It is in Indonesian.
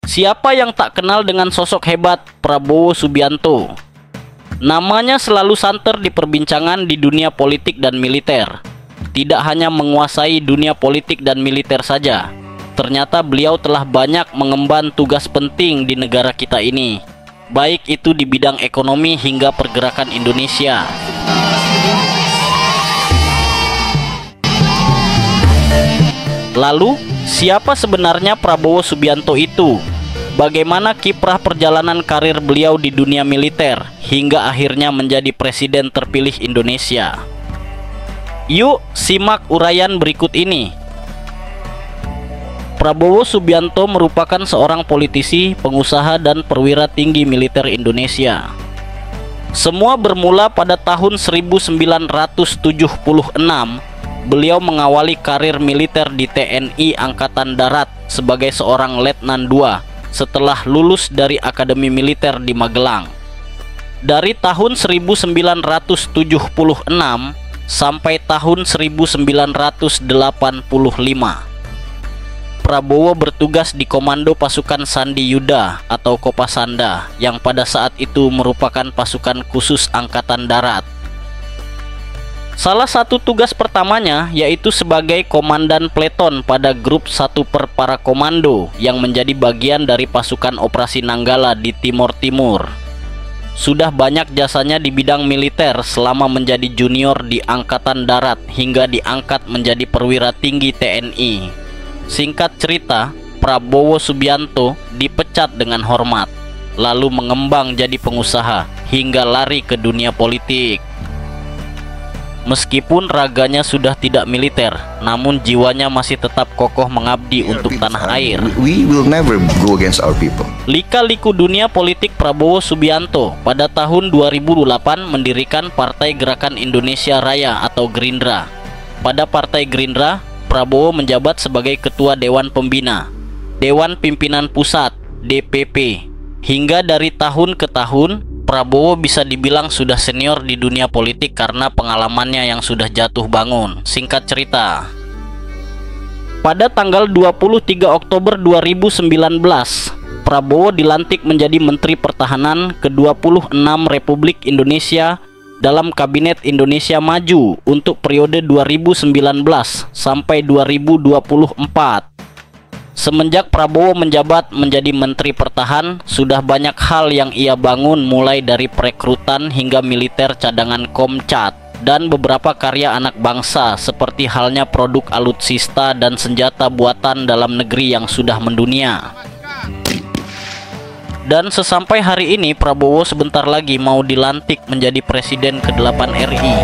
Siapa yang tak kenal dengan sosok hebat Prabowo Subianto? Namanya selalu santer di perbincangan di dunia politik dan militer. Tidak hanya menguasai dunia politik dan militer saja, ternyata beliau telah banyak mengemban tugas penting di negara kita ini, baik itu di bidang ekonomi hingga pergerakan Indonesia. Lalu, siapa sebenarnya Prabowo Subianto itu? Bagaimana kiprah perjalanan karir beliau di dunia militer hingga akhirnya menjadi presiden terpilih Indonesia? Yuk simak uraian berikut ini. Prabowo Subianto merupakan seorang politisi, pengusaha, dan perwira tinggi militer Indonesia. Semua bermula pada tahun 1976. Beliau mengawali karir militer di TNI Angkatan Darat sebagai seorang Letnan II setelah lulus dari Akademi Militer di Magelang. Dari tahun 1976 sampai tahun 1985, Prabowo bertugas di Komando Pasukan Sandi Yuda atau Kopasanda yang pada saat itu merupakan pasukan khusus Angkatan Darat. Salah satu tugas pertamanya yaitu sebagai komandan peleton pada grup 1 per para komando yang menjadi bagian dari pasukan operasi Nanggala di Timur Timur. Sudah banyak jasanya di bidang militer selama menjadi junior di Angkatan Darat hingga diangkat menjadi perwira tinggi TNI. Singkat cerita, Prabowo Subianto dipecat dengan hormat, lalu mengembang jadi pengusaha hingga lari ke dunia politik. Meskipun raganya sudah tidak militer, namun jiwanya masih tetap kokoh mengabdi untuk tanah air. We will never go against our people. Lika-liku dunia politik Prabowo Subianto pada tahun 2008 mendirikan Partai Gerakan Indonesia Raya atau Gerindra. Pada Partai Gerindra, Prabowo menjabat sebagai Ketua Dewan Pembina, Dewan Pimpinan Pusat, DPP. Hingga dari tahun ke tahun, Prabowo bisa dibilang sudah senior di dunia politik karena pengalamannya yang sudah jatuh bangun. Singkat cerita, pada tanggal 23 Oktober 2019, Prabowo dilantik menjadi Menteri Pertahanan ke-26 Republik Indonesia dalam Kabinet Indonesia Maju untuk periode 2019 sampai 2024. Semenjak Prabowo menjabat menjadi Menteri Pertahanan, sudah banyak hal yang ia bangun mulai dari perekrutan hingga militer cadangan Komcat dan beberapa karya anak bangsa seperti halnya produk alutsista dan senjata buatan dalam negeri yang sudah mendunia. Dan sesampai hari ini Prabowo sebentar lagi mau dilantik menjadi Presiden ke-8 RI.